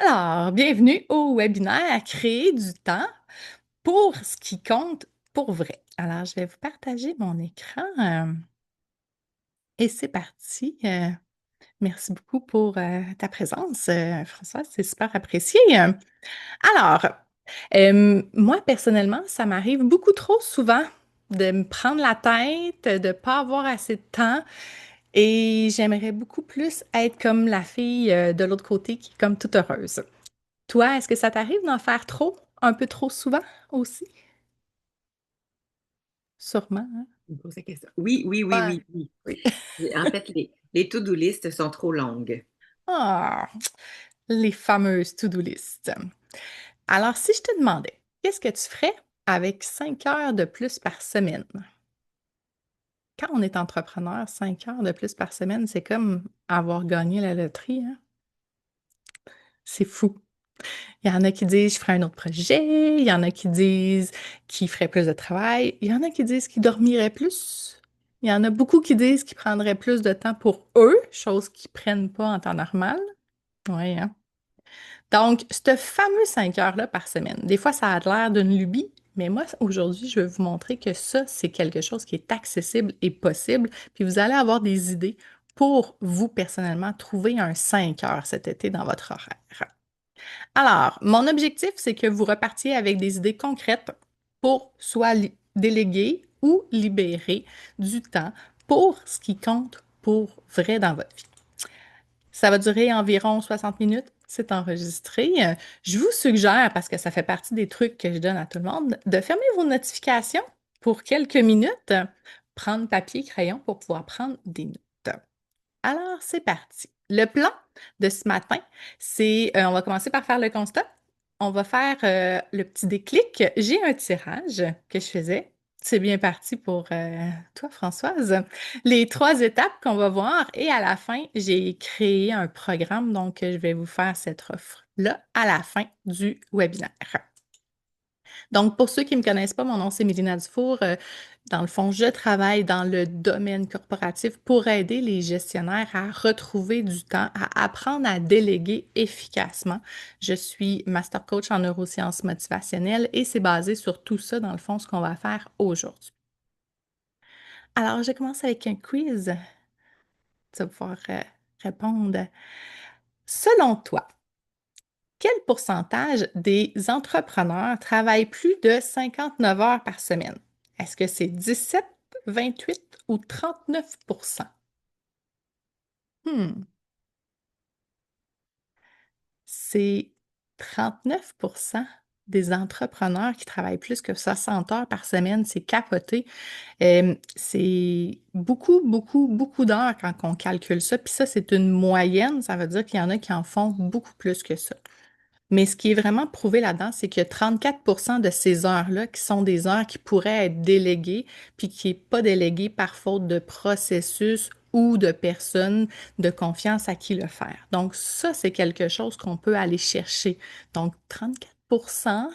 Alors, bienvenue au webinaire Créer du temps pour ce qui compte pour vrai. Alors, je vais vous partager mon écran et c'est parti. Merci beaucoup pour ta présence, Françoise, c'est super apprécié. Alors, moi, personnellement, ça m'arrive beaucoup trop souvent de me prendre la tête, de ne pas avoir assez de temps et j'aimerais beaucoup plus être comme la fille de l'autre côté qui est comme toute heureuse. Toi, est-ce que ça t'arrive d'en faire trop, un peu trop souvent aussi? Sûrement, hein? Je me pose la question. Oui, oui, oui, Ouais. oui, oui. Oui. En fait, les to-do list sont trop longues. Ah, les fameuses to-do list. Alors, si je te demandais, qu'est-ce que tu ferais avec 5 heures de plus par semaine? Quand on est entrepreneur, 5 heures de plus par semaine, c'est comme avoir gagné la loterie, hein? C'est fou. Il y en a qui disent je ferai un autre projet, il y en a qui disent qu'ils feraient plus de travail, il y en a qui disent qu'ils dormiraient plus. Il y en a beaucoup qui disent qu'ils prendraient plus de temps pour eux, chose qu'ils prennent pas en temps normal. Oui, hein? Donc, ce fameux 5 heures-là par semaine, des fois, ça a l'air d'une lubie, mais moi, aujourd'hui, je vais vous montrer que ça, c'est quelque chose qui est accessible et possible, puis vous allez avoir des idées pour vous, personnellement, trouver un 5 heures cet été dans votre horaire. Alors, mon objectif, c'est que vous repartiez avec des idées concrètes pour soit déléguer ou libérer du temps pour ce qui compte pour vrai dans votre vie. Ça va durer environ 60 minutes. C'est enregistré. Je vous suggère, parce que ça fait partie des trucs que je donne à tout le monde, de fermer vos notifications pour quelques minutes, prendre papier, crayon pour pouvoir prendre des notes. Alors, c'est parti. Le plan de ce matin, c'est, on va commencer par faire le constat. On va faire le petit déclic. J'ai un tirage que je faisais. C'est bien parti pour toi, Françoise. Les 3 étapes qu'on va voir et à la fin, j'ai créé un programme, donc je vais vous faire cette offre-là à la fin du webinaire. Donc, pour ceux qui ne me connaissent pas, mon nom c'est Mélina Dufour. Dans le fond, je travaille dans le domaine corporatif pour aider les gestionnaires à retrouver du temps, à apprendre à déléguer efficacement. Je suis master coach en neurosciences motivationnelles et c'est basé sur tout ça, dans le fond, ce qu'on va faire aujourd'hui. Alors, je commence avec un quiz. Tu vas pouvoir répondre. Selon toi, quel pourcentage des entrepreneurs travaillent plus de 59 heures par semaine? Est-ce que c'est 17, 28 ou 39%? Hmm, c'est 39% des entrepreneurs qui travaillent plus que 60 heures par semaine. C'est capoté. C'est beaucoup, beaucoup, beaucoup d'heures quand on calcule ça. Puis ça, c'est une moyenne. Ça veut dire qu'il y en a qui en font beaucoup plus que ça. Mais ce qui est vraiment prouvé là-dedans, c'est que 34% de ces heures-là, qui sont des heures qui pourraient être déléguées, puis qui n'est pas déléguées par faute de processus ou de personnes de confiance à qui le faire. Donc, ça, c'est quelque chose qu'on peut aller chercher. Donc, 34%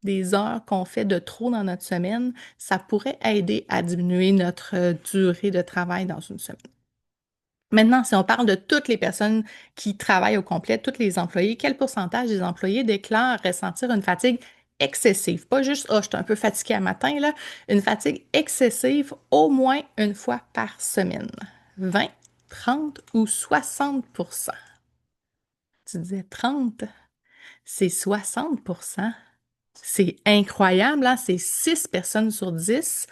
des heures qu'on fait de trop dans notre semaine, ça pourrait aider à diminuer notre durée de travail dans une semaine. Maintenant, si on parle de toutes les personnes qui travaillent au complet, tous les employés, quel pourcentage des employés déclarent ressentir une fatigue excessive? Pas juste, oh, je suis un peu fatigué à matin, là. Une fatigue excessive au moins une fois par semaine. 20, 30 ou 60%? Tu disais 30, c'est 60%. C'est incroyable, hein? C'est 6 personnes sur 10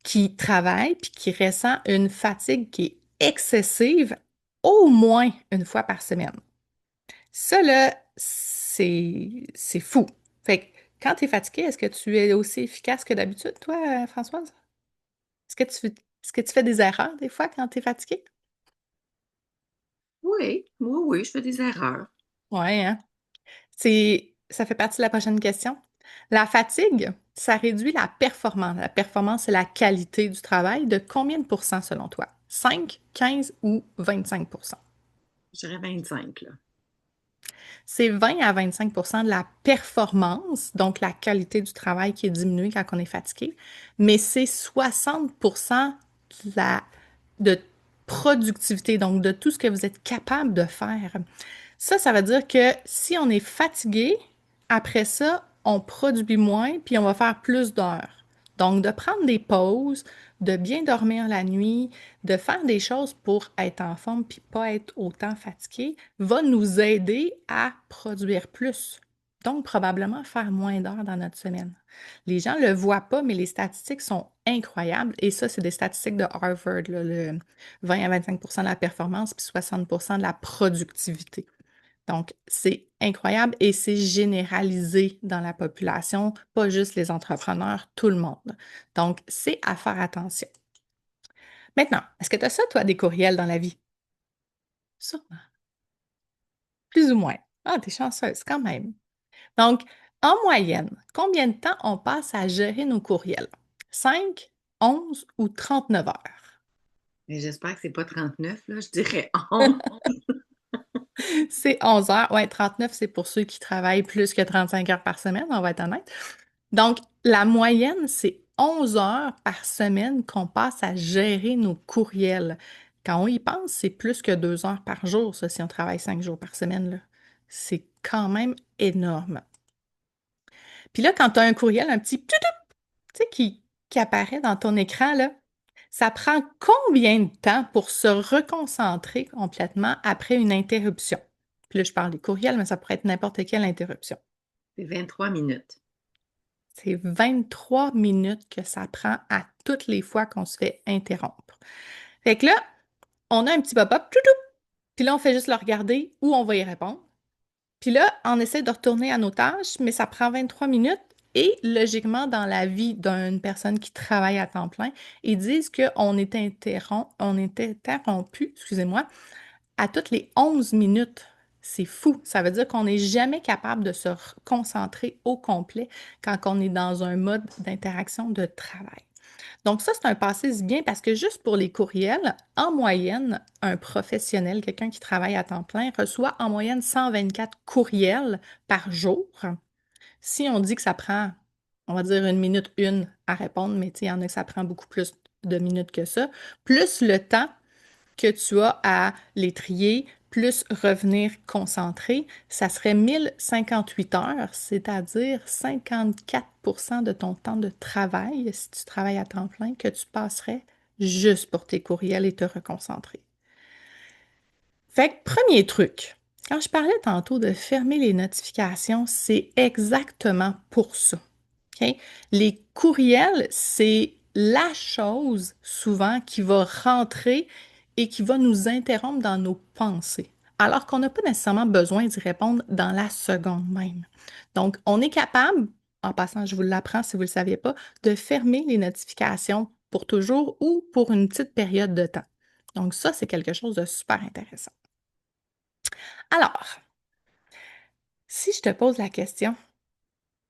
qui travaille puis qui ressent une fatigue qui est excessive au moins une fois par semaine. Ça, là, c'est fou. Fait que quand tu es fatigué, est-ce que tu es aussi efficace que d'habitude, toi, Françoise? Est-ce que tu fais des erreurs des fois quand tu es fatigué? Oui, oui, oui, je fais des erreurs. Oui, hein? Ça fait partie de la prochaine question. La fatigue, ça réduit la performance. La performance, c'est la qualité du travail. De combien de pourcents selon toi? 5, 15 ou 25%? Je dirais 25, là. C'est 20 à 25% de la performance, donc la qualité du travail qui est diminuée quand on est fatigué, mais c'est 60% de la de productivité, donc de tout ce que vous êtes capable de faire. Ça veut dire que si on est fatigué, après ça, on produit moins, puis on va faire plus d'heures. Donc, de prendre des pauses, de bien dormir la nuit, de faire des choses pour être en forme, puis pas être autant fatigué, va nous aider à produire plus. Donc, probablement faire moins d'heures dans notre semaine. Les gens ne le voient pas, mais les statistiques sont incroyables. Et ça, c'est des statistiques de Harvard, là, le 20 à 25 de la performance, puis 60 de la productivité. Donc, c'est incroyable et c'est généralisé dans la population, pas juste les entrepreneurs, tout le monde. Donc, c'est à faire attention. Maintenant, est-ce que tu as ça, toi, des courriels dans la vie? Sûrement. Plus ou moins. Ah, t'es chanceuse quand même. Donc, en moyenne, combien de temps on passe à gérer nos courriels? 5, 11 ou 39 heures? Mais j'espère que c'est pas 39 là, je dirais 11. C'est 11 heures. Ouais, 39, c'est pour ceux qui travaillent plus que 35 heures par semaine, on va être honnête. Donc, la moyenne, c'est 11 heures par semaine qu'on passe à gérer nos courriels. Quand on y pense, c'est plus que 2 heures par jour, ça, si on travaille 5 jours par semaine, là. C'est quand même énorme. Puis là, quand tu as un courriel, un petit tu sais, qui apparaît dans ton écran, là, ça prend combien de temps pour se reconcentrer complètement après une interruption? Puis là, je parle des courriels, mais ça pourrait être n'importe quelle interruption. C'est 23 minutes. C'est 23 minutes que ça prend à toutes les fois qu'on se fait interrompre. Fait que là, on a un petit pop-up, toutou, puis là, on fait juste le regarder ou on va y répondre. Puis là, on essaie de retourner à nos tâches, mais ça prend 23 minutes. Et logiquement, dans la vie d'une personne qui travaille à temps plein, ils disent on est interrompu, excusez-moi, à toutes les 11 minutes. C'est fou. Ça veut dire qu'on n'est jamais capable de se concentrer au complet quand on est dans un mode d'interaction de travail. Donc ça, c'est un passé bien parce que juste pour les courriels, en moyenne, un professionnel, quelqu'un qui travaille à temps plein, reçoit en moyenne 124 courriels par jour. Si on dit que ça prend, on va dire une minute une à répondre, mais il y en a que ça prend beaucoup plus de minutes que ça, plus le temps que tu as à les trier, plus revenir concentré, ça serait 1058 heures, c'est-à-dire 54 de ton temps de travail, si tu travailles à temps plein, que tu passerais juste pour tes courriels et te reconcentrer. Fait que premier truc, quand je parlais tantôt de fermer les notifications, c'est exactement pour ça. OK? Les courriels, c'est la chose souvent qui va rentrer et qui va nous interrompre dans nos pensées, alors qu'on n'a pas nécessairement besoin d'y répondre dans la seconde même. Donc, on est capable, en passant, je vous l'apprends si vous ne le saviez pas, de fermer les notifications pour toujours ou pour une petite période de temps. Donc, ça, c'est quelque chose de super intéressant. Alors, si je te pose la question,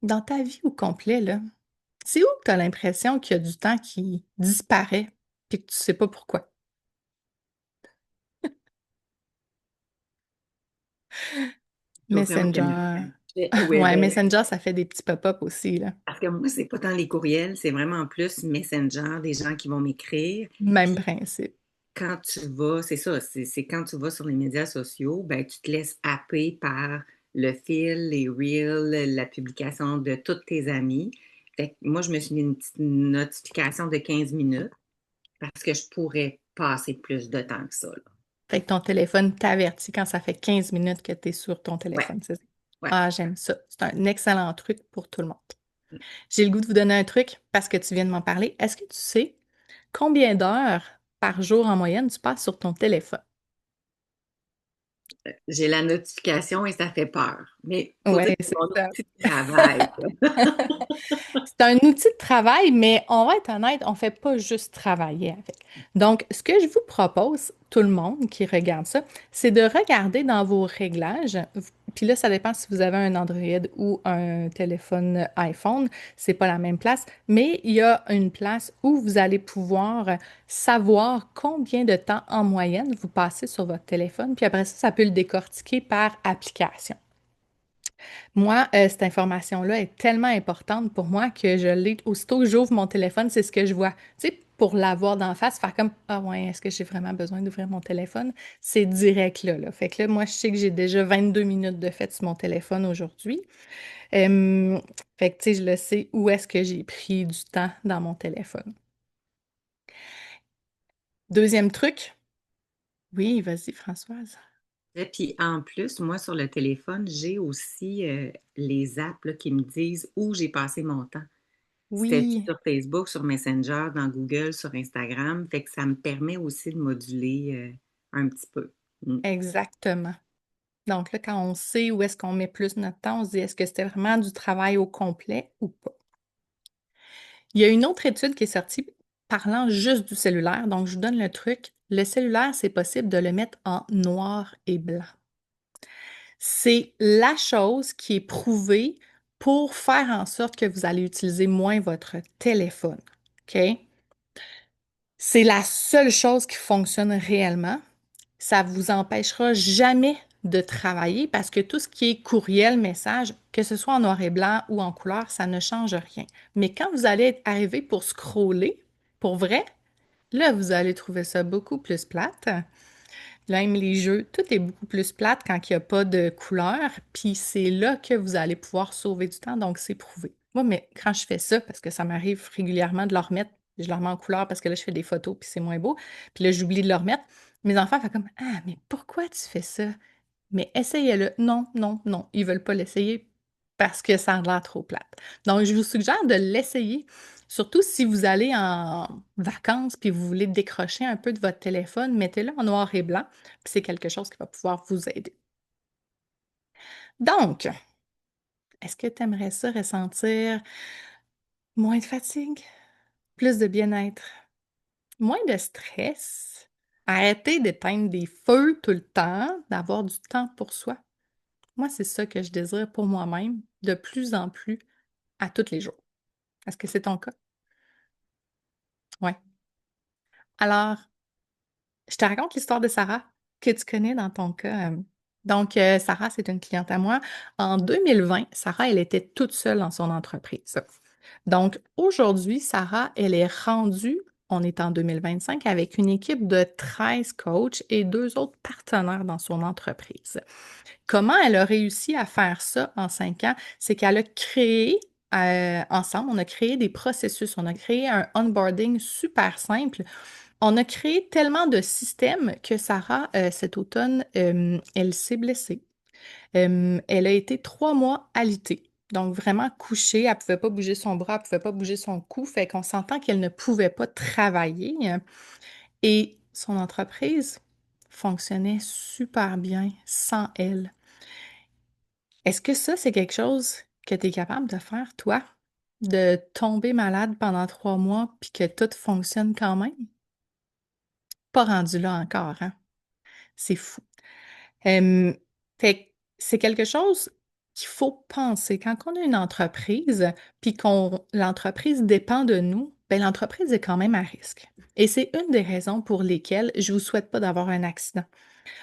dans ta vie au complet, là, c'est où que tu as l'impression qu'il y a du temps qui disparaît et que tu sais pas pourquoi? Je dois vraiment que Messenger. oui, Ouais, ben, Messenger, ça fait des petits pop-up aussi, là. parce que moi, c'est pas tant les courriels, c'est vraiment plus Messenger, des gens qui vont m'écrire. Même Puis principe. quand tu vas, c'est ça, c'est quand tu vas sur les médias sociaux, ben tu te laisses happer par le fil, les reels, la publication de tous tes amis. Fait que moi, je me suis mis une petite notification de 15 minutes parce que je pourrais passer plus de temps que ça, là. Fait que ton téléphone t'avertit quand ça fait 15 minutes que tu es sur ton Ouais, téléphone, c'est ça? ouais. Ah, j'aime ça. C'est un excellent truc pour tout le monde. J'ai le goût de vous donner un truc parce que tu viens de m'en parler. Est-ce que tu sais combien d'heures par jour en moyenne tu passes sur ton téléphone? J'ai la notification et ça fait peur. Mais il faut Oui, dire que c'est c'est mon ça. outil de travail, ça. C'est un outil de travail, mais on va être honnête, on ne fait pas juste travailler avec. Donc, ce que je vous propose, tout le monde qui regarde ça, c'est de regarder dans vos réglages. Puis là, ça dépend si vous avez un Android ou un téléphone iPhone, c'est pas la même place, mais il y a une place où vous allez pouvoir savoir combien de temps en moyenne vous passez sur votre téléphone. Puis après ça, ça peut le décortiquer par application. Moi, cette information-là est tellement importante pour moi que je l'ai, aussitôt que j'ouvre mon téléphone, c'est ce que je vois. Tu sais, pour l'avoir d'en face, faire comme ah ouais, est-ce que j'ai vraiment besoin d'ouvrir mon téléphone? C'est direct là. Fait que là, moi, je sais que j'ai déjà 22 minutes de fait sur mon téléphone aujourd'hui. Euh, Fait que tu sais, je le sais où est-ce que j'ai pris du temps dans mon téléphone. Deuxième truc. Oui, vas-y, Françoise. Et puis en plus, moi sur le téléphone, j'ai aussi les apps là, qui me disent où j'ai passé mon temps. C'était Oui, sur Facebook, sur Messenger, dans Google, sur Instagram. Fait que ça me permet aussi de moduler un petit peu. Mm. exactement. Donc là, quand on sait où est-ce qu'on met plus notre temps, on se dit est-ce que c'était vraiment du travail au complet ou pas? Il y a une autre étude qui est sortie parlant juste du cellulaire. Donc, je vous donne le truc. Le cellulaire, c'est possible de le mettre en noir et blanc. C'est la chose qui est prouvée pour faire en sorte que vous allez utiliser moins votre téléphone. OK? C'est la seule chose qui fonctionne réellement. Ça vous empêchera jamais de travailler parce que tout ce qui est courriel, message, que ce soit en noir et blanc ou en couleur, ça ne change rien. Mais quand vous allez être arrivé pour scroller, pour vrai, là, vous allez trouver ça beaucoup plus plate. Même les jeux, tout est beaucoup plus plate quand il n'y a pas de couleur. Puis c'est là que vous allez pouvoir sauver du temps, donc c'est prouvé. Moi, mais quand je fais ça, parce que ça m'arrive régulièrement de le remettre, je le remets en couleur parce que là, je fais des photos, puis c'est moins beau. Puis là, j'oublie de le remettre. Mes enfants font comme ah, mais pourquoi tu fais ça? Mais essayez-le. Non, non, non. Ils veulent pas l'essayer parce que ça a l'air trop plate. Donc, je vous suggère de l'essayer, surtout si vous allez en vacances puis vous voulez décrocher un peu de votre téléphone, mettez-le en noir et blanc, puis c'est quelque chose qui va pouvoir vous aider. Donc, est-ce que tu aimerais ça ressentir moins de fatigue, plus de bien-être, moins de stress, arrêter d'éteindre des feux tout le temps, d'avoir du temps pour soi? Moi, c'est ça que je désire pour moi-même de plus en plus à tous les jours. Est-ce que c'est ton cas? Oui. Alors, je te raconte l'histoire de Sarah que tu connais dans ton cas. Donc, Sarah, c'est une cliente à moi. En 2020, Sarah, elle était toute seule dans son entreprise. Donc, aujourd'hui, Sarah, elle est rendue, on est en 2025, avec une équipe de 13 coachs et deux autres partenaires dans son entreprise. Comment elle a réussi à faire ça en 5 ans? C'est qu'elle a créé, ensemble, on a créé des processus, on a créé un onboarding super simple. On a créé tellement de systèmes que Sarah, cet automne, elle s'est blessée. Elle a été 3 mois alitée. Donc, vraiment couchée, elle ne pouvait pas bouger son bras, elle ne pouvait pas bouger son cou. Fait qu'on s'entend qu'elle ne pouvait pas travailler. Et son entreprise fonctionnait super bien sans elle. Est-ce que ça, c'est quelque chose que tu es capable de faire, toi? De tomber malade pendant 3 mois puis que tout fonctionne quand même? Pas rendu là encore, hein? C'est fou. Hem, Fait que c'est quelque chose qu'il faut penser. Quand on a une entreprise, puis qu'on l'entreprise dépend de nous, ben l'entreprise est quand même à risque. Et c'est une des raisons pour lesquelles je vous souhaite pas d'avoir un accident.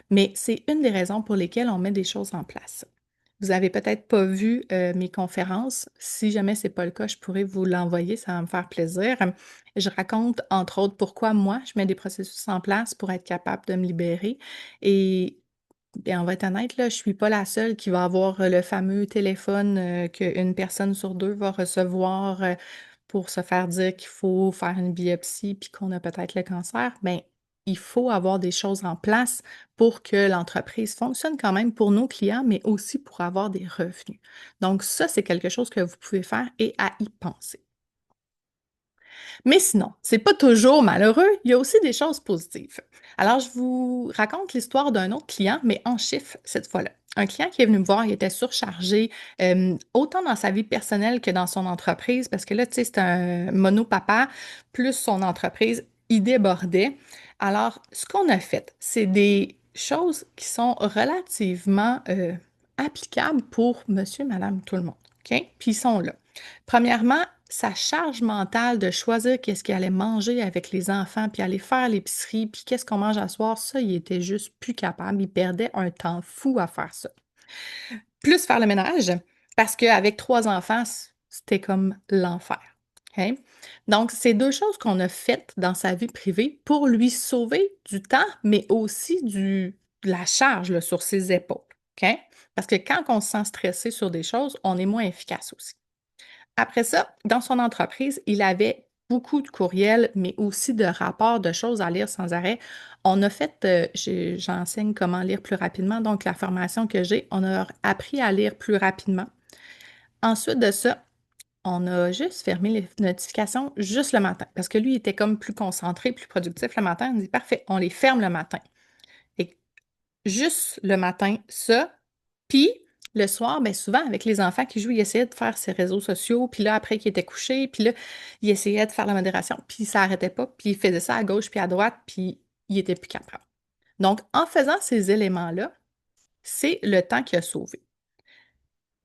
Mais c'est une des raisons pour lesquelles on met des choses en place. Vous avez peut-être pas vu mes conférences. Si jamais c'est pas le cas, je pourrais vous l'envoyer, ça va me faire plaisir. Je raconte, entre autres, pourquoi moi, je mets des processus en place pour être capable de me libérer. Et bien, on va être honnête, là, je suis pas la seule qui va avoir le fameux téléphone qu'une personne sur deux va recevoir pour se faire dire qu'il faut faire une biopsie puis qu'on a peut-être le cancer. Bien, il faut avoir des choses en place pour que l'entreprise fonctionne quand même pour nos clients, mais aussi pour avoir des revenus. Donc, ça, c'est quelque chose que vous pouvez faire et à y penser. Mais sinon, c'est pas toujours malheureux, il y a aussi des choses positives. Alors, je vous raconte l'histoire d'un autre client, mais en chiffres cette fois-là. Un client qui est venu me voir, il était surchargé, autant dans sa vie personnelle que dans son entreprise, parce que là, tu sais, c'est un monopapa, plus son entreprise, il débordait. Alors, ce qu'on a fait, c'est des choses qui sont relativement applicables pour monsieur, madame, tout le monde. OK? Puis ils sont là. Premièrement, sa charge mentale de choisir qu'est-ce qu'il allait manger avec les enfants, puis aller faire l'épicerie, puis qu'est-ce qu'on mange à soir, ça, il était juste plus capable. Il perdait un temps fou à faire ça. Plus faire le ménage, parce qu'avec 3 enfants, c'était comme l'enfer. OK? Donc, c'est deux choses qu'on a faites dans sa vie privée pour lui sauver du temps, mais aussi de la charge là, sur ses épaules. OK? Parce que quand on se sent stressé sur des choses, on est moins efficace aussi. Après ça, dans son entreprise, il avait beaucoup de courriels, mais aussi de rapports, de choses à lire sans arrêt. On a fait, j'enseigne comment lire plus rapidement, donc la formation que j'ai, on a appris à lire plus rapidement. Ensuite de ça, on a juste fermé les notifications juste le matin, parce que lui, il était comme plus concentré, plus productif le matin. On dit, parfait, on les ferme le matin. Et juste le matin, ça. Puis le soir, bien souvent, avec les enfants qui jouent, il essayait de faire ses réseaux sociaux. Puis là, après qu'il était couché, puis là, il essayait de faire la modération. Puis ça n'arrêtait pas. Puis il faisait ça à gauche puis à droite. Puis il était plus capable. Donc, en faisant ces éléments-là, c'est le temps qu'il a sauvé.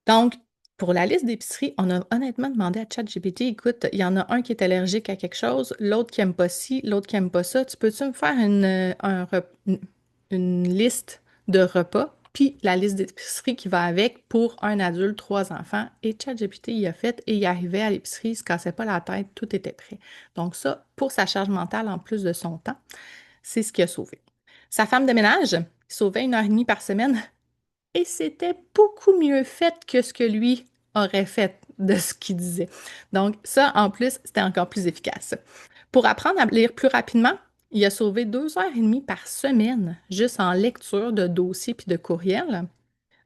Donc, pour la liste d'épicerie, on a honnêtement demandé à ChatGPT, écoute, il y en a un qui est allergique à quelque chose, l'autre qui aime pas ci, l'autre qui aime pas ça. Tu peux-tu me faire une liste de repas, puis la liste d'épicerie qui va avec pour un adulte, trois enfants? Et ChatGPT, il a fait et il arrivait à l'épicerie, il se cassait pas la tête, tout était prêt. Donc ça, pour sa charge mentale, en plus de son temps, c'est ce qui a sauvé. Sa femme de ménage sauvait 1 heure et demie par semaine et c'était beaucoup mieux fait que ce que lui aurait fait de ce qu'il disait. Donc, ça, en plus, c'était encore plus efficace. Pour apprendre à lire plus rapidement, il a sauvé 2 heures et demie par semaine juste en lecture de dossiers puis de courriels.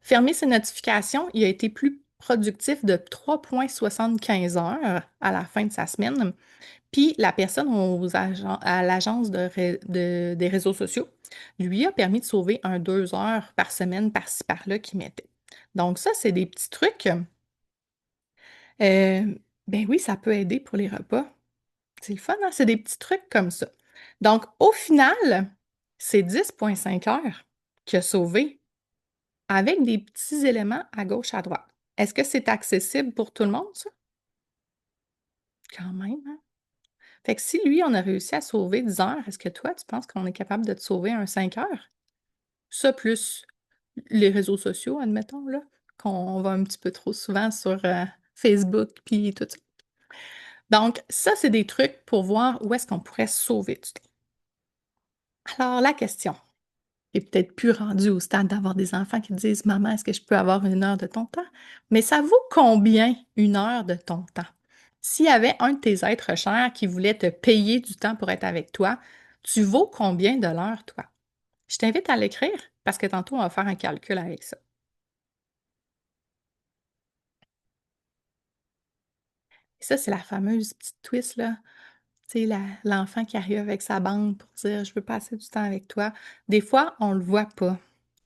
Fermer ses notifications, il a été plus productif de 3,75 heures à la fin de sa semaine. Puis la personne à l'agence des réseaux sociaux lui a permis de sauver 2 heures par semaine par-ci par-là qu'il mettait. Donc ça, c'est des petits trucs. Ben oui, ça peut aider pour les repas. C'est le fun, hein? C'est des petits trucs comme ça. Donc au final, c'est 10,5 heures qu'il a sauvé avec des petits éléments à gauche, à droite. Est-ce que c'est accessible pour tout le monde, ça? Quand même, hein? Fait que si lui, on a réussi à sauver 10 heures, est-ce que toi, tu penses qu'on est capable de te sauver un 5 heures? Ça, plus les réseaux sociaux, admettons, là, qu'on va un petit peu trop souvent sur Facebook puis tout ça. Donc, ça, c'est des trucs pour voir où est-ce qu'on pourrait sauver du temps. Alors, la question est peut-être plus rendue au stade d'avoir des enfants qui te disent: «Maman, est-ce que je peux avoir 1 heure de ton temps?» Mais ça vaut combien 1 heure de ton temps? S'il y avait un de tes êtres chers qui voulait te payer du temps pour être avec toi, tu vaux combien de l'heure, toi? Je t'invite à l'écrire parce que tantôt, on va faire un calcul avec ça. Et ça, c'est la fameuse petite twist, là. Tu sais, l'enfant qui arrive avec sa bande pour dire: «Je veux passer du temps avec toi». Des fois, on le voit pas,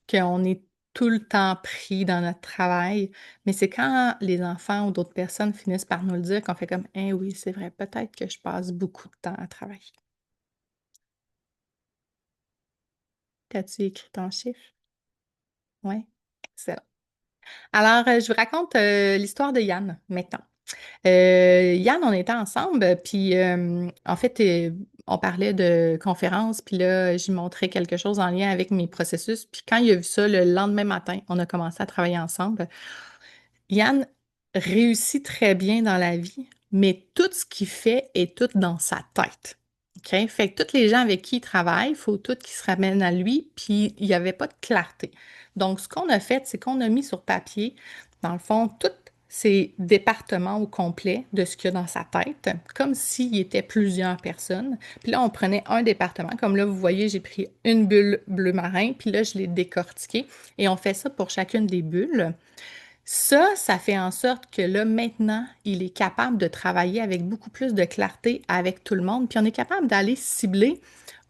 qu'on est tout le temps pris dans notre travail, mais c'est quand les enfants ou d'autres personnes finissent par nous le dire qu'on fait comme: «Eh oui, c'est vrai, peut-être que je passe beaucoup de temps à travailler». T'as-tu écrit ton chiffre? Ouais, excellent. Alors, je vous raconte, l'histoire de Yann, maintenant. Yann, on était ensemble, puis en fait, on parlait de conférences, puis là, j'y montrais quelque chose en lien avec mes processus. Puis quand il a vu ça, le lendemain matin, on a commencé à travailler ensemble. Yann réussit très bien dans la vie, mais tout ce qu'il fait est tout dans sa tête. OK? Fait que tous les gens avec qui il travaille, il faut tout qu'ils se ramènent à lui, puis il n'y avait pas de clarté. Donc, ce qu'on a fait, c'est qu'on a mis sur papier, dans le fond, tous ces départements au complet de ce qu'il y a dans sa tête, comme s'il était plusieurs personnes. Puis là, on prenait un département. Comme là, vous voyez, j'ai pris une bulle bleu marin, puis là, je l'ai décortiquée. Et on fait ça pour chacune des bulles. Ça fait en sorte que là, maintenant, il est capable de travailler avec beaucoup plus de clarté avec tout le monde, puis on est capable d'aller cibler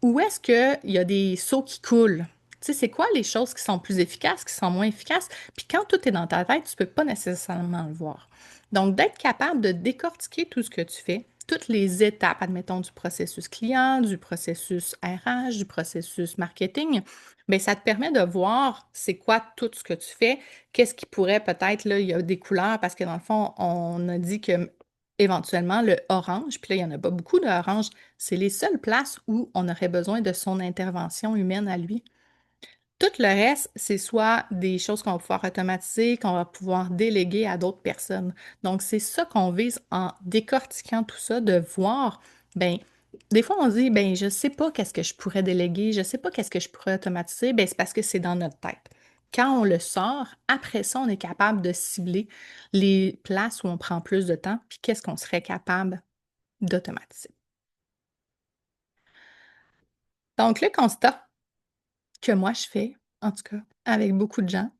où est-ce qu'il y a des sauts qui coulent. Tu sais, c'est quoi les choses qui sont plus efficaces, qui sont moins efficaces? Puis quand tout est dans ta tête, tu ne peux pas nécessairement le voir. Donc, d'être capable de décortiquer tout ce que tu fais, toutes les étapes, admettons, du processus client, du processus RH, du processus marketing, bien, ça te permet de voir c'est quoi tout ce que tu fais, qu'est-ce qui pourrait peut-être, là, il y a des couleurs parce que dans le fond, on a dit que éventuellement le orange, puis là, il n'y en a pas beaucoup d'orange, c'est les seules places où on aurait besoin de son intervention humaine à lui. Tout le reste, c'est soit des choses qu'on va pouvoir automatiser, qu'on va pouvoir déléguer à d'autres personnes. Donc, c'est ça qu'on vise en décortiquant tout ça, de voir, ben, des fois, on dit, ben, je sais pas qu'est-ce que je pourrais déléguer, je sais pas qu'est-ce que je pourrais automatiser, ben, c'est parce que c'est dans notre tête. Quand on le sort, après ça, on est capable de cibler les places où on prend plus de temps, puis qu'est-ce qu'on serait capable d'automatiser. Donc, le constat que moi je fais, en tout cas, avec beaucoup de gens,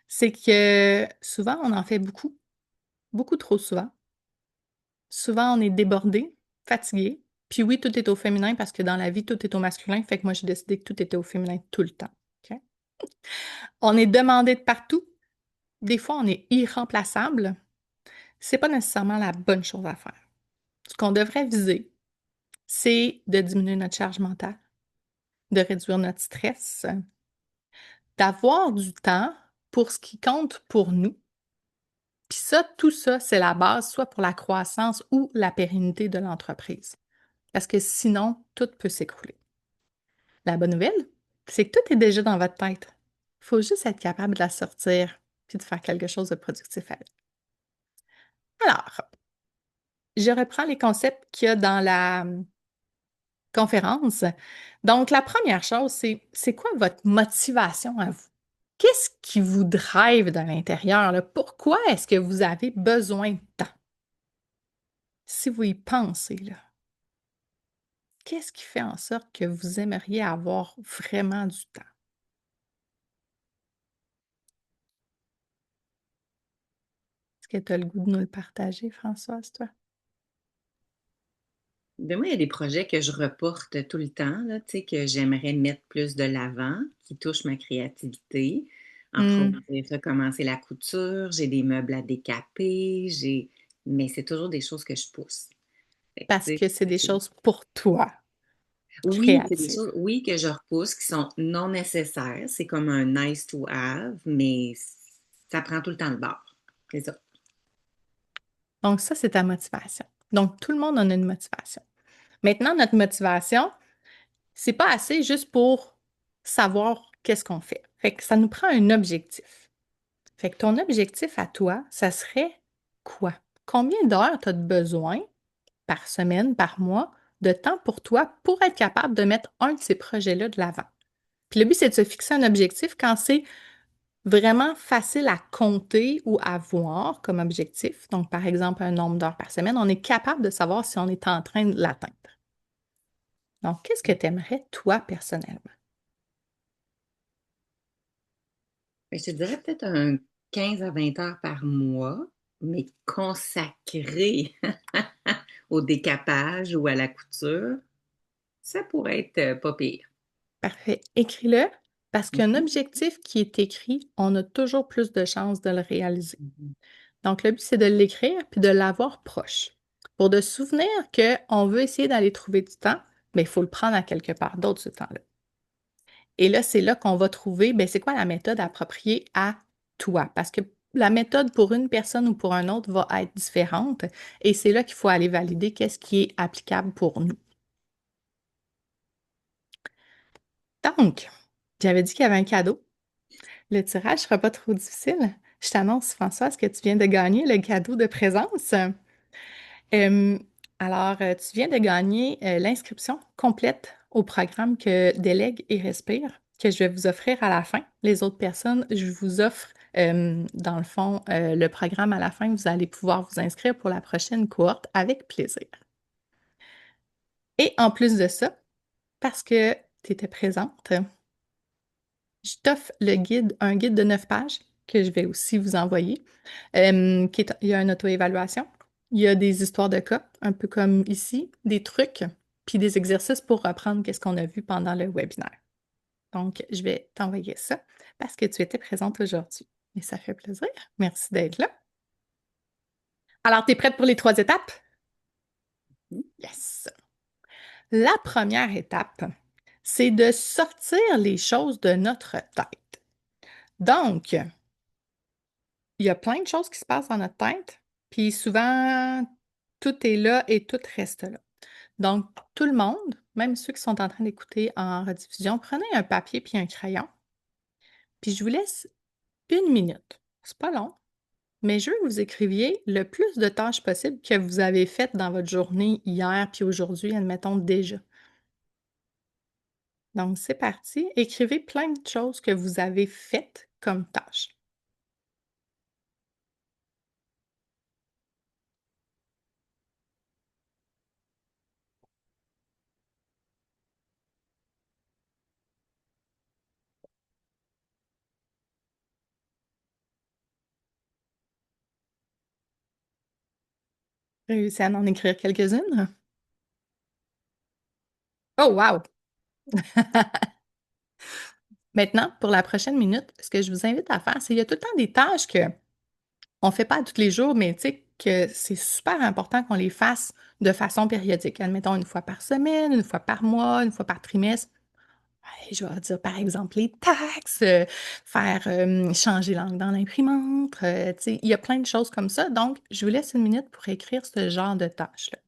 c'est que souvent, on en fait beaucoup, beaucoup trop souvent. Souvent, on est débordé, fatigué. Puis oui, tout est au féminin parce que dans la vie, tout est au masculin. Fait que moi, j'ai décidé que tout était au féminin tout le temps. OK? On est demandé de partout. Des fois, on est irremplaçable. C'est pas nécessairement la bonne chose à faire. Ce qu'on devrait viser, c'est de diminuer notre charge mentale, de réduire notre stress, d'avoir du temps pour ce qui compte pour nous. Puis ça, tout ça, c'est la base, soit pour la croissance ou la pérennité de l'entreprise. Parce que sinon, tout peut s'écrouler. La bonne nouvelle, c'est que tout est déjà dans votre tête. Il faut juste être capable de la sortir puis de faire quelque chose de productif avec. Alors, je reprends les concepts qu'il y a dans la conférence. Donc, la première chose, c'est quoi votre motivation à vous? Qu'est-ce qui vous drive de l'intérieur, là? Pourquoi est-ce que vous avez besoin de temps? Si vous y pensez, là, qu'est-ce qui fait en sorte que vous aimeriez avoir vraiment du temps? Est-ce que tu as le goût de nous le partager, Françoise, toi? Ben moi, il y a des projets que je reporte tout le temps, là, tu sais, que j'aimerais mettre plus de l'avant, qui touchent ma créativité. Entre autres, Hmm, j'ai recommencé la couture, j'ai des meubles à décaper, mais c'est toujours des choses que je pousse. Fait que, parce tu sais, que c'est des choses pour toi, oui, c'est des créatives. choses, oui, que je repousse, qui sont non nécessaires. C'est comme un nice to have, mais ça prend tout le temps le bord. C'est ça. Donc, ça, c'est ta motivation. Donc, tout le monde en a une motivation. Maintenant, notre motivation, c'est pas assez juste pour savoir qu'est-ce qu'on fait. Fait que ça nous prend un objectif. Fait que ton objectif à toi, ça serait quoi? Combien d'heures tu as besoin par semaine, par mois, de temps pour toi pour être capable de mettre un de ces projets-là de l'avant? Puis le but, c'est de se fixer un objectif quand c'est vraiment facile à compter ou à voir comme objectif. Donc, par exemple, un nombre d'heures par semaine, on est capable de savoir si on est en train de l'atteindre. Donc, qu'est-ce que tu aimerais, toi, personnellement? Ben, je te dirais peut-être un 15 à 20 heures par mois, mais consacré au décapage ou à la couture, ça pourrait être pas pire. Parfait. Écris-le parce qu'un Mhm. objectif qui est écrit, on a toujours plus de chances de le réaliser. Mhm. Donc, le but, c'est de l'écrire puis de l'avoir proche. Pour de se souvenir qu'on veut essayer d'aller trouver du temps, mais il faut le prendre à quelque part d'autre, ce temps-là. Et là, c'est là qu'on va trouver, ben, c'est quoi la méthode appropriée à toi? Parce que la méthode pour une personne ou pour un autre va être différente. Et c'est là qu'il faut aller valider qu'est-ce qui est applicable pour nous. Donc, j'avais dit qu'il y avait un cadeau. Le tirage ne sera pas trop difficile. Je t'annonce, Françoise, que tu viens de gagner le cadeau de présence. Euh, tu viens de gagner l'inscription complète au programme que Délègue et Respire, que je vais vous offrir à la fin. Les autres personnes, je vous offre, dans le fond, le programme à la fin. Vous allez pouvoir vous inscrire pour la prochaine cohorte avec plaisir. Et en plus de ça, parce que tu étais présente, je t'offre un guide de 9 pages que je vais aussi vous envoyer. Il y a une auto-évaluation, il y a des histoires de cas, un peu comme ici, des trucs, puis des exercices pour reprendre qu'est-ce qu'on a vu pendant le webinaire. Donc, je vais t'envoyer ça parce que tu étais présente aujourd'hui. Et ça fait plaisir. Merci d'être là. Alors, tu es prête pour les 3 étapes? Yes. La première étape, c'est de sortir les choses de notre tête. Donc, il y a plein de choses qui se passent dans notre tête, puis souvent, tout est là et tout reste là. Donc, tout le monde, même ceux qui sont en train d'écouter en rediffusion, prenez un papier puis un crayon, Puis je vous laisse 1 minute. C'est pas long, mais je veux que vous écriviez le plus de tâches possible que vous avez faites dans votre journée hier puis aujourd'hui, admettons déjà. Donc, c'est parti. Écrivez plein de choses que vous avez faites comme tâches. Réussi à en écrire quelques-unes? Oh, wow! Maintenant, pour la prochaine minute, ce que je vous invite à faire, c'est il y a tout le temps des tâches que on fait pas tous les jours, mais tu sais que c'est super important qu'on les fasse de façon périodique. Admettons une fois par semaine, une fois par mois, une fois par trimestre. Ouais, je vais dire par exemple les taxes, faire changer l'angle dans l'imprimante. Tu sais, il y a plein de choses comme ça. Donc, je vous laisse 1 minute pour écrire ce genre de tâches-là.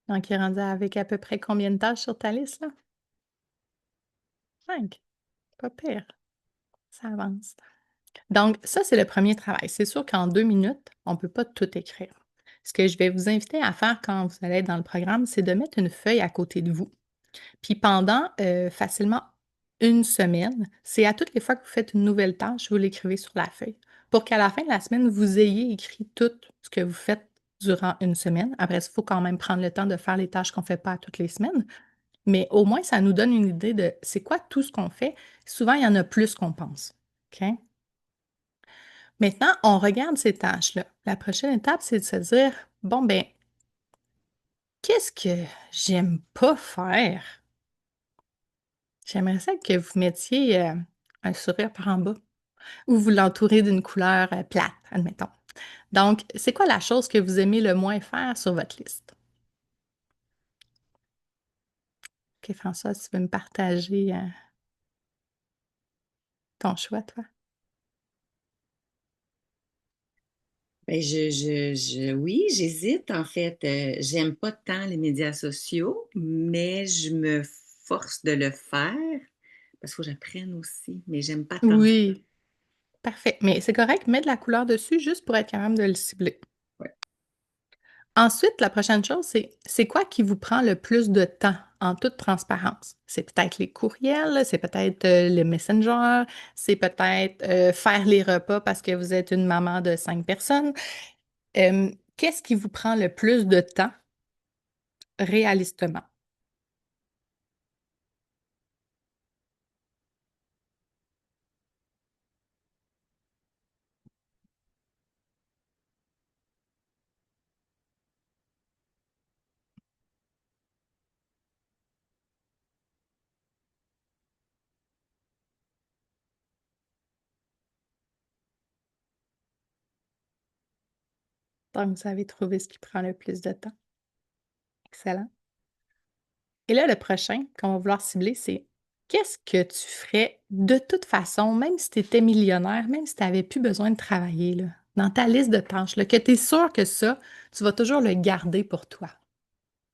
Donc, il est rendu avec à peu près combien de tâches sur ta liste, là? 5. Pas pire. Ça avance. Donc, ça, c'est le premier travail. C'est sûr qu'en 2 minutes, on ne peut pas tout écrire. Ce que je vais vous inviter à faire quand vous allez être dans le programme, c'est de mettre une feuille à côté de vous. Puis pendant facilement 1 semaine, c'est à toutes les fois que vous faites une nouvelle tâche, vous l'écrivez sur la feuille. Pour qu'à la fin de la semaine, vous ayez écrit tout ce que vous faites durant 1 semaine. Après, il faut quand même prendre le temps de faire les tâches qu'on ne fait pas toutes les semaines. Mais au moins, ça nous donne une idée de c'est quoi tout ce qu'on fait. Souvent, il y en a plus qu'on pense. OK? Maintenant, on regarde ces tâches-là. La prochaine étape, c'est de se dire, bon, ben, qu'est-ce que j'aime pas faire? J'aimerais ça que vous mettiez un sourire par en bas ou vous l'entourez d'une couleur plate, admettons. Donc, c'est quoi la chose que vous aimez le moins faire sur votre liste? OK, François, tu veux me partager ton choix, toi? Ben, oui, j'hésite en fait. J'aime pas tant les médias sociaux, mais je me force de le faire parce qu'il faut que j'apprenne aussi, mais j'aime pas tant ça. Oui, parfait. Mais c'est correct, mets de la couleur dessus juste pour être capable de le cibler. Ouais. Ensuite, la prochaine chose, c'est quoi qui vous prend le plus de temps en toute transparence? C'est peut-être les courriels, c'est peut-être le Messenger, c'est peut-être faire les repas parce que vous êtes une maman de 5 personnes. Qu'est-ce qui vous prend le plus de temps réalistement? Donc, vous avez trouvé ce qui prend le plus de temps. Excellent. Et là, le prochain qu'on va vouloir cibler, c'est qu'est-ce que tu ferais de toute façon, même si tu étais millionnaire, même si tu n'avais plus besoin de travailler, là, dans ta liste de tâches, là, que tu es sûr que ça, tu vas toujours le garder pour toi.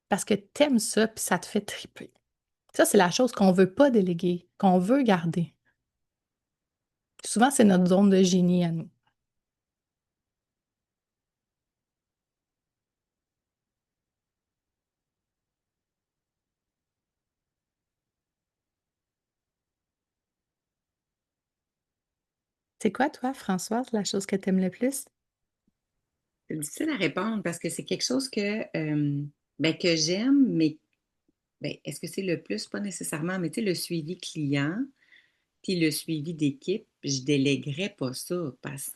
Parce que tu aimes ça, puis ça te fait triper. Ça, c'est la chose qu'on ne veut pas déléguer, qu'on veut garder. Souvent, c'est notre zone de génie à nous. C'est quoi, toi, Françoise, la chose que tu aimes le plus? C'est difficile à répondre parce que c'est quelque chose ben, que j'aime, mais ben, est-ce que c'est le plus? Pas nécessairement, mais tu sais, le suivi client, puis le suivi d'équipe, je déléguerais pas ça parce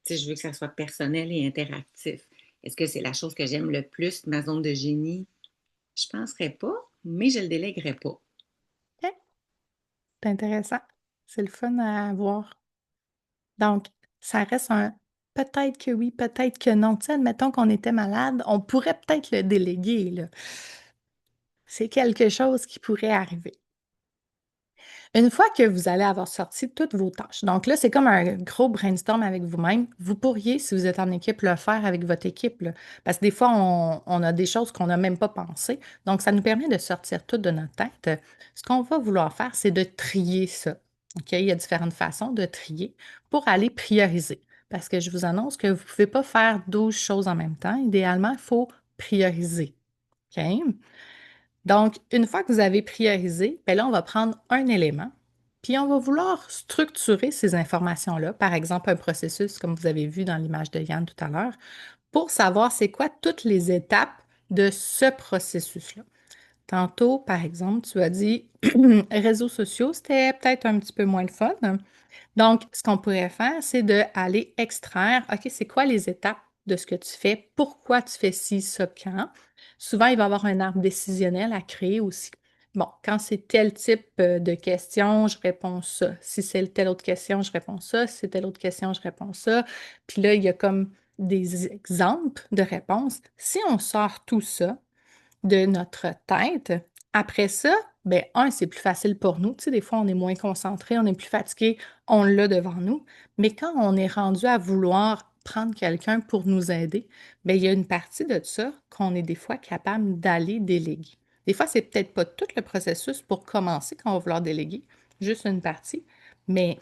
Tu sais, je veux que ça soit personnel et interactif. Est-ce que c'est la chose que j'aime le plus, ma zone de génie? Je penserais pas, mais je le délèguerais pas. OK, c'est intéressant. C'est le fun à voir. Donc, ça reste un peut-être que oui, peut-être que non. Tu sais, admettons qu'on était malade, on pourrait peut-être le déléguer, là. C'est quelque chose qui pourrait arriver. Une fois que vous allez avoir sorti toutes vos tâches, donc là, c'est comme un gros brainstorm avec vous-même. Vous pourriez, si vous êtes en équipe, le faire avec votre équipe, là. Parce que des fois, on a des choses qu'on n'a même pas pensées. Donc, ça nous permet de sortir tout de notre tête. Ce qu'on va vouloir faire, c'est de trier ça. OK? Il y a différentes façons de trier pour aller prioriser. Parce que je vous annonce que vous ne pouvez pas faire 12 choses en même temps. Idéalement, il faut prioriser. OK? Donc, une fois que vous avez priorisé, bien là, on va prendre un élément, puis on va vouloir structurer ces informations-là, par exemple un processus, comme vous avez vu dans l'image de Yann tout à l'heure, pour savoir c'est quoi toutes les étapes de ce processus-là. Tantôt, par exemple, tu as dit réseaux sociaux, c'était peut-être un petit peu moins le fun. Donc, ce qu'on pourrait faire, c'est d'aller extraire, OK, c'est quoi les étapes de ce que tu fais, pourquoi tu fais ci, ça, quand. Souvent, il va y avoir un arbre décisionnel à créer aussi. Bon, quand c'est tel type de question, je réponds ça. Si c'est telle autre question, je réponds ça. Si c'est telle autre question, je réponds ça. Puis là, il y a comme des exemples de réponses. Si on sort tout ça, de notre tête. Après ça, ben un, c'est plus facile pour nous. Tu sais, des fois, on est moins concentré, on est plus fatigué, on l'a devant nous. Mais quand on est rendu à vouloir prendre quelqu'un pour nous aider, ben il y a une partie de ça qu'on est des fois capable d'aller déléguer. Des fois, c'est peut-être pas tout le processus pour commencer quand on va vouloir déléguer, juste une partie, mais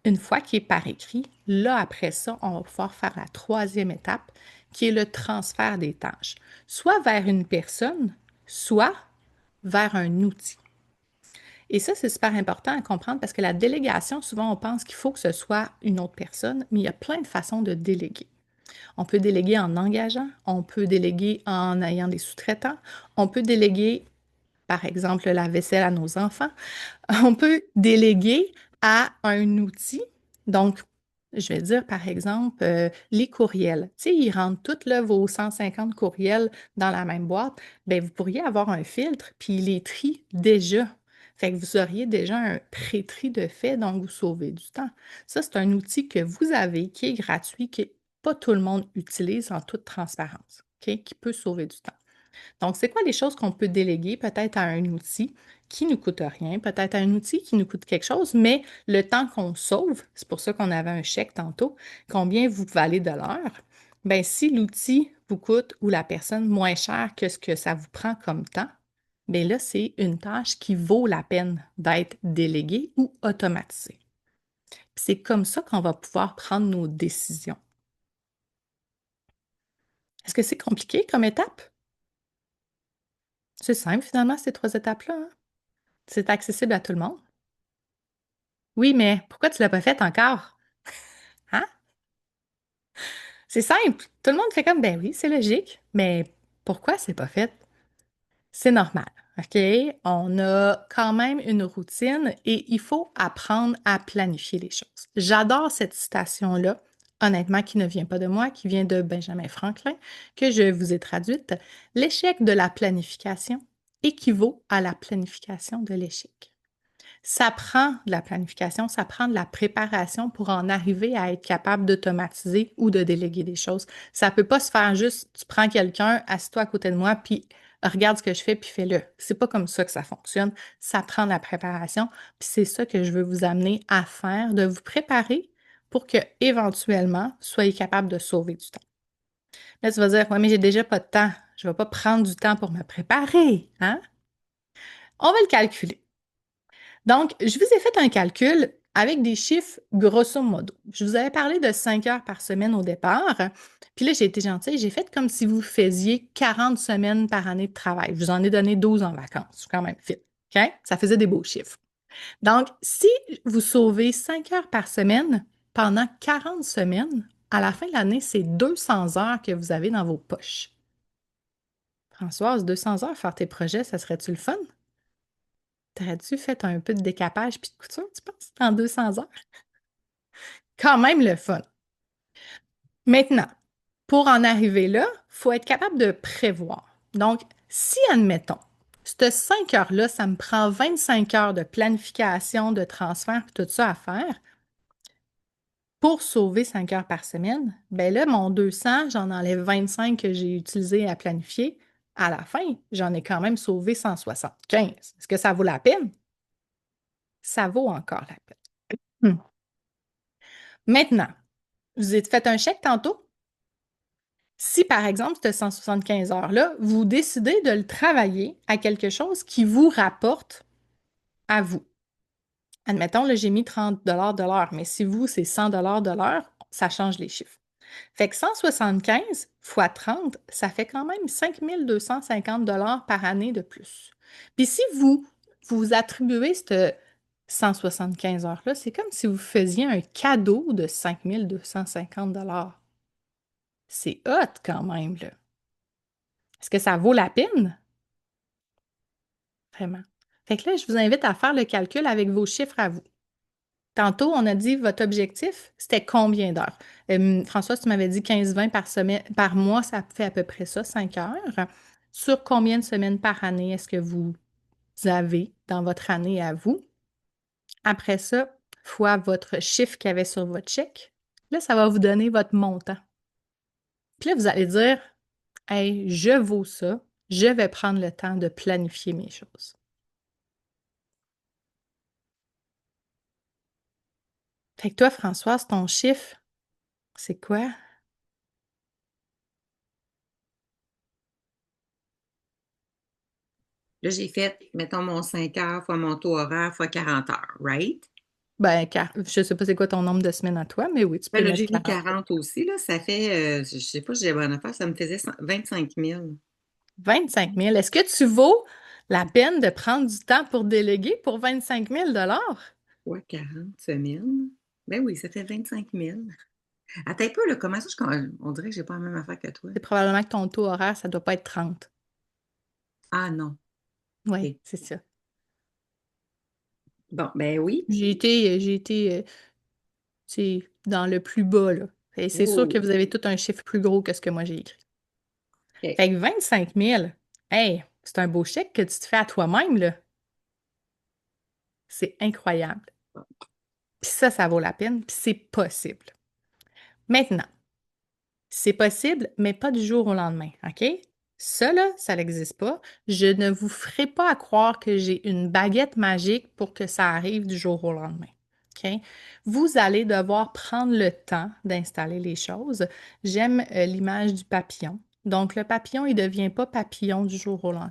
une fois qu'il est par écrit, là, après ça, on va pouvoir faire la troisième étape, qui est le transfert des tâches, soit vers une personne, soit vers un outil. Et ça, c'est super important à comprendre parce que la délégation, souvent, on pense qu'il faut que ce soit une autre personne, mais il y a plein de façons de déléguer. On peut déléguer en engageant, on peut déléguer en ayant des sous-traitants, on peut déléguer, par exemple, la vaisselle à nos enfants. On peut déléguer à un outil. Donc, je vais dire, par exemple, les courriels. Tu sais, ils rentrent tous là, vos 150 courriels dans la même boîte. Bien, vous pourriez avoir un filtre, puis il les trie déjà. Fait que vous auriez déjà un pré-tri de fait, donc vous sauvez du temps. Ça, c'est un outil que vous avez, qui est gratuit, que pas tout le monde utilise en toute transparence, OK? Qui peut sauver du temps. Donc, c'est quoi les choses qu'on peut déléguer peut-être à un outil qui ne nous coûte rien, peut-être à un outil qui nous coûte quelque chose, mais le temps qu'on sauve, c'est pour ça qu'on avait un chèque tantôt, combien vous valez de l'heure? Bien, si l'outil vous coûte ou la personne moins cher que ce que ça vous prend comme temps, bien là, c'est une tâche qui vaut la peine d'être déléguée ou automatisée. C'est comme ça qu'on va pouvoir prendre nos décisions. Est-ce que c'est compliqué comme étape? C'est simple finalement, ces trois étapes-là, hein? C'est accessible à tout le monde. Oui, mais pourquoi tu l'as pas fait encore? Hein? C'est simple. Tout le monde fait comme, ben oui, c'est logique, mais pourquoi c'est pas fait? C'est normal, OK? On a quand même une routine et il faut apprendre à planifier les choses. J'adore cette citation-là, honnêtement, qui ne vient pas de moi, qui vient de Benjamin Franklin, que je vous ai traduite. L'échec de la planification équivaut à la planification de l'échec. Ça prend de la planification, ça prend de la préparation pour en arriver à être capable d'automatiser ou de déléguer des choses. Ça peut pas se faire juste, tu prends quelqu'un, assis-toi à côté de moi, puis regarde ce que je fais, puis fais-le. C'est pas comme ça que ça fonctionne. Ça prend de la préparation, puis c'est ça que je veux vous amener à faire, de vous préparer pour que éventuellement, vous soyez capable de sauver du temps. Là, tu vas dire, ouais, mais j'ai déjà pas de temps. Je vais pas prendre du temps pour me préparer, hein? On va le calculer. Donc, je vous ai fait un calcul avec des chiffres grosso modo. Je vous avais parlé de 5 heures par semaine au départ. Puis là, j'ai été gentille, j'ai fait comme si vous faisiez 40 semaines par année de travail. Je vous en ai donné 12 en vacances. Je suis quand même fit. OK? Ça faisait des beaux chiffres. Donc, si vous sauvez 5 heures par semaine pendant 40 semaines, à la fin de l'année, c'est 200 heures que vous avez dans vos poches. Françoise, 200 heures faire tes projets, ça serait-tu le fun? T'aurais-tu fait un peu de décapage puis de couture, tu penses, en 200 heures? Quand même le fun. Maintenant, pour en arriver là, il faut être capable de prévoir. Donc, si, admettons, ces 5 heures-là, ça me prend 25 heures de planification, de transfert, puis tout ça à faire, pour sauver 5 heures par semaine, ben là, mon 200, j'en enlève 25 que j'ai utilisé à planifier. À la fin, j'en ai quand même sauvé 175. Est-ce que ça vaut la peine? Ça vaut encore la peine. Maintenant, vous avez fait un chèque tantôt? Si, par exemple, ce 175 heures-là, vous décidez de le travailler à quelque chose qui vous rapporte à vous. Admettons, là, j'ai mis 30 de l'heure, mais si vous, c'est 100 de l'heure, ça change les chiffres. Fait que 175 fois 30, ça fait quand même 5 250 par année de plus. Puis si vous attribuez ce 175 heures-là, c'est comme si vous faisiez un cadeau de 5 250 C'est hot quand même, là. Est-ce que ça vaut la peine? Vraiment. Fait que là, je vous invite à faire le calcul avec vos chiffres à vous. Tantôt, on a dit votre objectif, c'était combien d'heures? François, tu m'avais dit 15-20 par semaine, par mois, ça fait à peu près ça, 5 heures. Sur combien de semaines par année est-ce que vous avez dans votre année à vous? Après ça, fois votre chiffre qu'il y avait sur votre chèque. Là, ça va vous donner votre montant. Puis là, vous allez dire, hey, je vaux ça, je vais prendre le temps de planifier mes choses. Fait que toi, Françoise, ton chiffre, c'est quoi? Là, j'ai fait, mettons, mon 5 heures fois mon taux horaire fois 40 heures, right? Ben, je sais pas c'est quoi ton nombre de semaines à toi, mais oui, tu Ben peux là, mettre j'ai mis 40. 40 aussi, là, ça fait, je sais pas si j'ai la bonne affaire, ça me faisait 25 000. 25 000. Est-ce que tu vaux la peine de prendre du temps pour déléguer pour 25 000 Ouais, 40 semaines. Ben oui, ça fait 25 000. Attends un peu, là, comment ça, on dirait que j'ai pas la même affaire que toi. C'est probablement que ton taux horaire, ça doit pas être 30. Ah non, Oui, OK. c'est ça. Bon, ben oui. C'est dans le plus bas, là. Et c'est sûr que Oh, vous avez tout un chiffre plus gros que ce que moi j'ai écrit. OK. Fait que 25 000, hey, c'est un beau chèque que tu te fais à toi-même, là. C'est incroyable. Puis ça vaut la peine, puis c'est possible. Maintenant, c'est possible, mais pas du jour au lendemain, OK? Ça, là, ça n'existe pas. Je ne vous ferai pas à croire que j'ai une baguette magique pour que ça arrive du jour au lendemain, OK? Vous allez devoir prendre le temps d'installer les choses. J'aime l'image du papillon. Donc, le papillon, il ne devient pas papillon du jour au lendemain.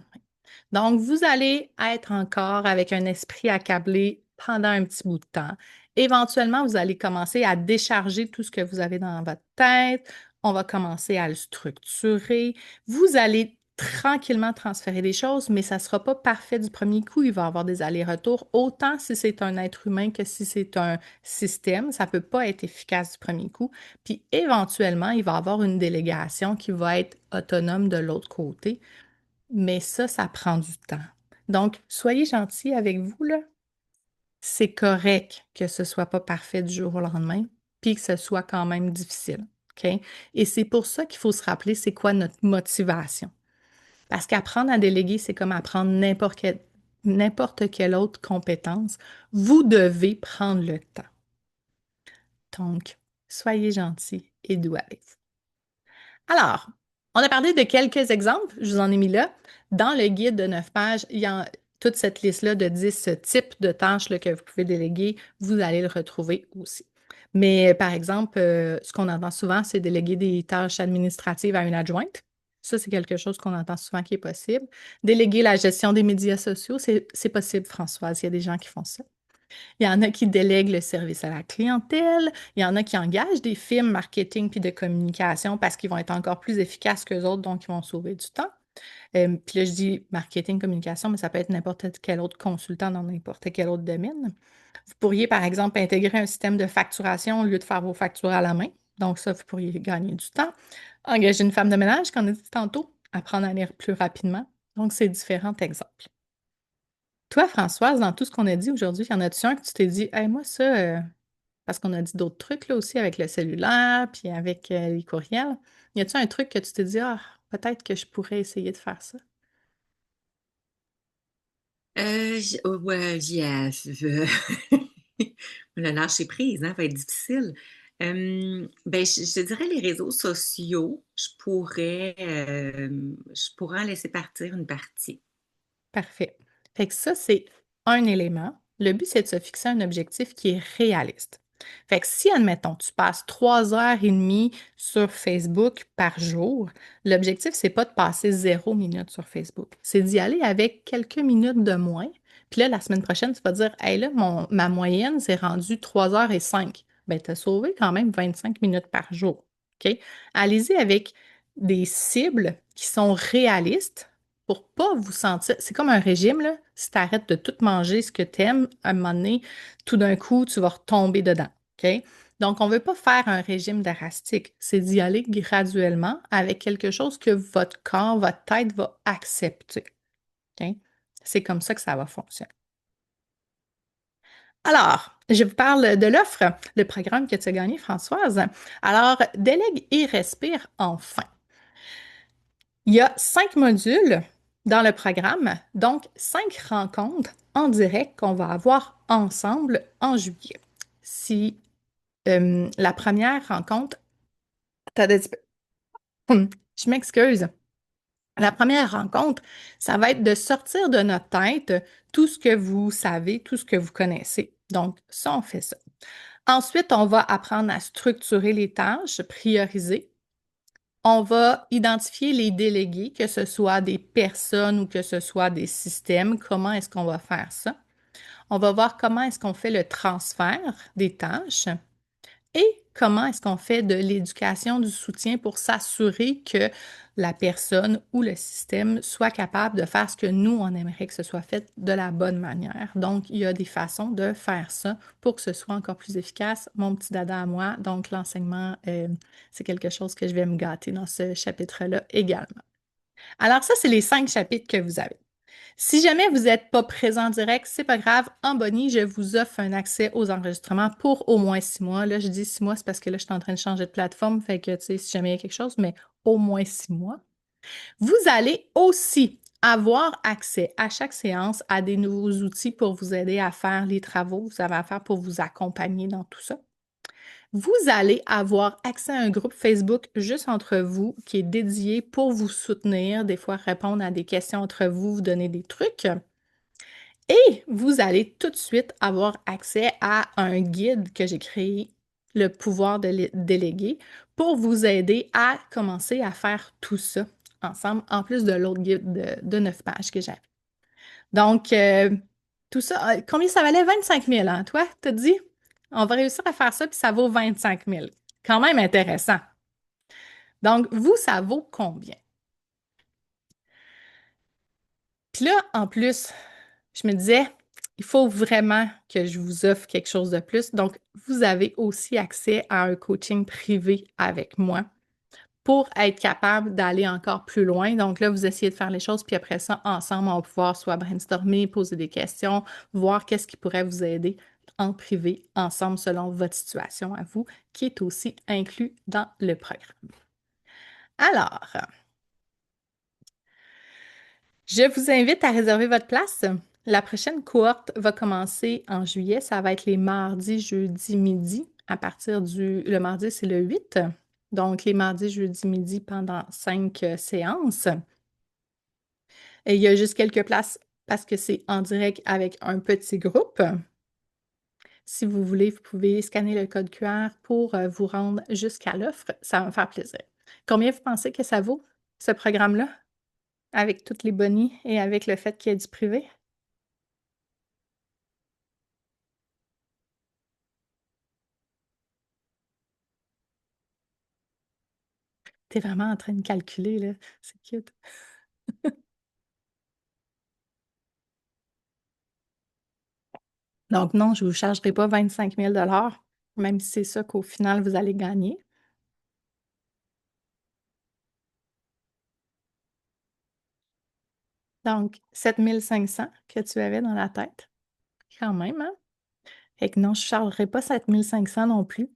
Donc, vous allez être encore avec un esprit accablé pendant un petit bout de temps. Éventuellement, vous allez commencer à décharger tout ce que vous avez dans votre tête. On va commencer à le structurer. Vous allez tranquillement transférer des choses, mais ça ne sera pas parfait du premier coup. Il va y avoir des allers-retours, autant si c'est un être humain que si c'est un système. Ça ne peut pas être efficace du premier coup. Puis éventuellement, il va y avoir une délégation qui va être autonome de l'autre côté. Mais ça prend du temps. Donc, soyez gentils avec vous, là. C'est correct que ce soit pas parfait du jour au lendemain, puis que ce soit quand même difficile. OK? Et c'est pour ça qu'il faut se rappeler c'est quoi notre motivation. Parce qu'apprendre à déléguer, c'est comme apprendre n'importe quelle autre compétence. Vous devez prendre le temps. Donc, soyez gentils et doux avec vous. Alors, on a parlé de quelques exemples, je vous en ai mis là. Dans le guide de 9 pages, il y a toute cette liste-là de 10 types de tâches là, que vous pouvez déléguer, vous allez le retrouver aussi. Mais par exemple, ce qu'on entend souvent, c'est déléguer des tâches administratives à une adjointe. Ça, c'est quelque chose qu'on entend souvent qui est possible. Déléguer la gestion des médias sociaux, c'est possible, Françoise. Il y a des gens qui font ça. Il y en a qui délèguent le service à la clientèle. Il y en a qui engagent des firmes marketing puis de communication parce qu'ils vont être encore plus efficaces qu'eux autres, donc ils vont sauver du temps. Puis là, je dis marketing, communication, mais ça peut être n'importe quel autre consultant dans n'importe quel autre domaine. Vous pourriez, par exemple, intégrer un système de facturation au lieu de faire vos factures à la main. Donc ça, vous pourriez gagner du temps. Engager une femme de ménage, comme on a dit tantôt, apprendre à lire plus rapidement. Donc, c'est différents exemples. Toi, Françoise, dans tout ce qu'on a dit aujourd'hui, y en a-tu un que tu t'es dit, hey, moi, ça, Parce qu'on a dit d'autres trucs là aussi avec le cellulaire, puis avec les courriels. Y a-t-il un truc que tu t'es dit, ah, peut-être que je pourrais essayer de faire ça? Ouais, le lâcher prise, hein, va être difficile. Ben, je te dirais les réseaux sociaux, je pourrais en laisser partir une partie. Parfait. Fait que ça, c'est un élément. Le but, c'est de se fixer un objectif qui est réaliste. Fait que si, admettons, tu passes 3 heures et demie sur Facebook par jour, l'objectif, c'est pas de passer 0 minute sur Facebook. C'est d'y aller avec quelques minutes de moins. Puis là, la semaine prochaine, tu vas dire, hey, là, ma moyenne, c'est rendu 3 h 05. Ben, tu as sauvé quand même 25 minutes par jour. OK? Allez-y avec des cibles qui sont réalistes pour pas vous sentir. C'est comme un régime, là. Si tu arrêtes de tout manger ce que tu aimes, à un moment donné, tout d'un coup, tu vas retomber dedans. OK? Donc, on ne veut pas faire un régime drastique. C'est d'y aller graduellement avec quelque chose que votre corps, votre tête va accepter. OK? C'est comme ça que ça va fonctionner. Alors, je vous parle de l'offre, le programme que tu as gagné, Françoise. Alors, délègue et respire enfin. Il y a 5 modules dans le programme, donc 5 rencontres en direct qu'on va avoir ensemble en juillet. Si la première rencontre, attendez un petit peu. Je m'excuse. La première rencontre, ça va être de sortir de notre tête tout ce que vous savez, tout ce que vous connaissez. Donc, ça, on fait ça. Ensuite, on va apprendre à structurer les tâches, prioriser. On va identifier les délégués, que ce soit des personnes ou que ce soit des systèmes. Comment est-ce qu'on va faire ça? On va voir comment est-ce qu'on fait le transfert des tâches et comment est-ce qu'on fait de l'éducation, du soutien pour s'assurer que la personne ou le système soit capable de faire ce que nous, on aimerait que ce soit fait de la bonne manière. Donc, il y a des façons de faire ça pour que ce soit encore plus efficace. Mon petit dada à moi, donc l'enseignement, c'est quelque chose que je vais me gâter dans ce chapitre-là également. Alors, ça, c'est les 5 chapitres que vous avez. Si jamais vous n'êtes pas présent en direct, c'est pas grave. En bonnie, je vous offre un accès aux enregistrements pour au moins 6 mois. Là, je dis 6 mois, c'est parce que là, je suis en train de changer de plateforme. Fait que, tu sais, si jamais il y a quelque chose, mais au moins 6 mois. Vous allez aussi avoir accès à chaque séance à des nouveaux outils pour vous aider à faire les travaux que vous avez à faire pour vous accompagner dans tout ça. Vous allez avoir accès à un groupe Facebook juste entre vous qui est dédié pour vous soutenir, des fois répondre à des questions entre vous, vous donner des trucs. Et vous allez tout de suite avoir accès à un guide que j'ai créé, le pouvoir de déléguer, pour vous aider à commencer à faire tout ça ensemble, en plus de l'autre guide de 9 pages que j'avais. Donc, tout ça, combien ça valait? 25 000, hein? Toi, t'as dit? On va réussir à faire ça, puis ça vaut 25 000. Quand même intéressant. Donc, vous, ça vaut combien? Puis là, en plus, je me disais, il faut vraiment que je vous offre quelque chose de plus. Donc, vous avez aussi accès à un coaching privé avec moi pour être capable d'aller encore plus loin. Donc là, vous essayez de faire les choses, puis après ça, ensemble, on va pouvoir soit brainstormer, poser des questions, voir qu'est-ce qui pourrait vous aider en privé, ensemble, selon votre situation à vous, qui est aussi inclus dans le programme. Alors, je vous invite à réserver votre place. La prochaine cohorte va commencer en juillet. Ça va être les mardis, jeudi, midi. À partir le mardi, c'est le 8. Donc, les mardis, jeudi, midi pendant 5 séances. Et il y a juste quelques places parce que c'est en direct avec un petit groupe. Si vous voulez, vous pouvez scanner le code QR pour vous rendre jusqu'à l'offre. Ça va me faire plaisir. Combien vous pensez que ça vaut, ce programme-là, avec toutes les bonnies et avec le fait qu'il y ait du privé? T'es vraiment en train de calculer, là. C'est cute. Donc non, je ne vous chargerai pas 25 000 même si c'est ça qu'au final, vous allez gagner. Donc, 7 500 que tu avais dans la tête, quand même, hein? Fait que non, je ne chargerai pas 7 500 non plus.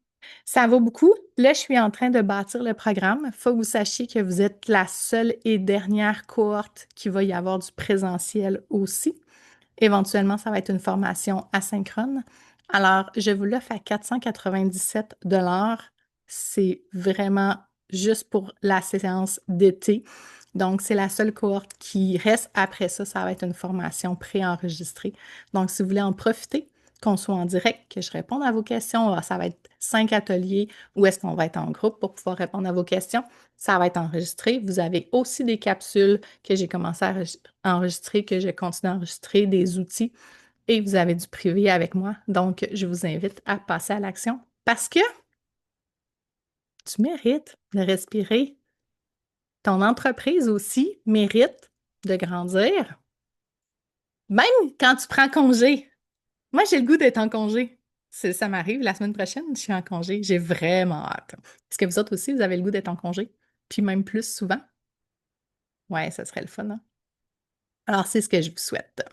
Ça va beaucoup. Là, je suis en train de bâtir le programme. Il faut que vous sachiez que vous êtes la seule et dernière cohorte qui va y avoir du présentiel aussi. Éventuellement, ça va être une formation asynchrone. Alors, je vous l'offre à 497 $. C'est vraiment juste pour la séance d'été. Donc, c'est la seule cohorte qui reste. Après ça, ça va être une formation préenregistrée. Donc, si vous voulez en profiter, qu'on soit en direct, que je réponde à vos questions, ça va être 5 ateliers où est-ce qu'on va être en groupe pour pouvoir répondre à vos questions. Ça va être enregistré. Vous avez aussi des capsules que j'ai commencé à enregistrer, que je continue à enregistrer, des outils et vous avez du privé avec moi. Donc, je vous invite à passer à l'action parce que tu mérites de respirer. Ton entreprise aussi mérite de grandir, même quand tu prends congé. Moi, j'ai le goût d'être en congé. Ça m'arrive la semaine prochaine, je suis en congé. J'ai vraiment hâte. Est-ce que vous autres aussi, vous avez le goût d'être en congé? Puis même plus souvent? Ouais, ça serait le fun, hein? Alors, c'est ce que je vous souhaite.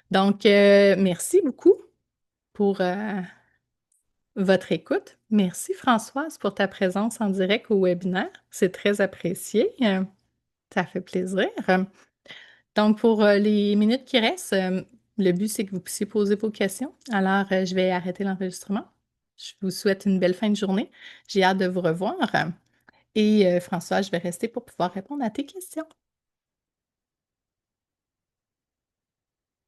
Donc, merci beaucoup pour votre écoute. Merci Françoise pour ta présence en direct au webinaire. C'est très apprécié. Ça fait plaisir. Donc, pour les minutes qui restent, le but, c'est que vous puissiez poser vos questions. Alors, je vais arrêter l'enregistrement. Je vous souhaite une belle fin de journée. J'ai hâte de vous revoir. Et Françoise, je vais rester pour pouvoir répondre à tes questions.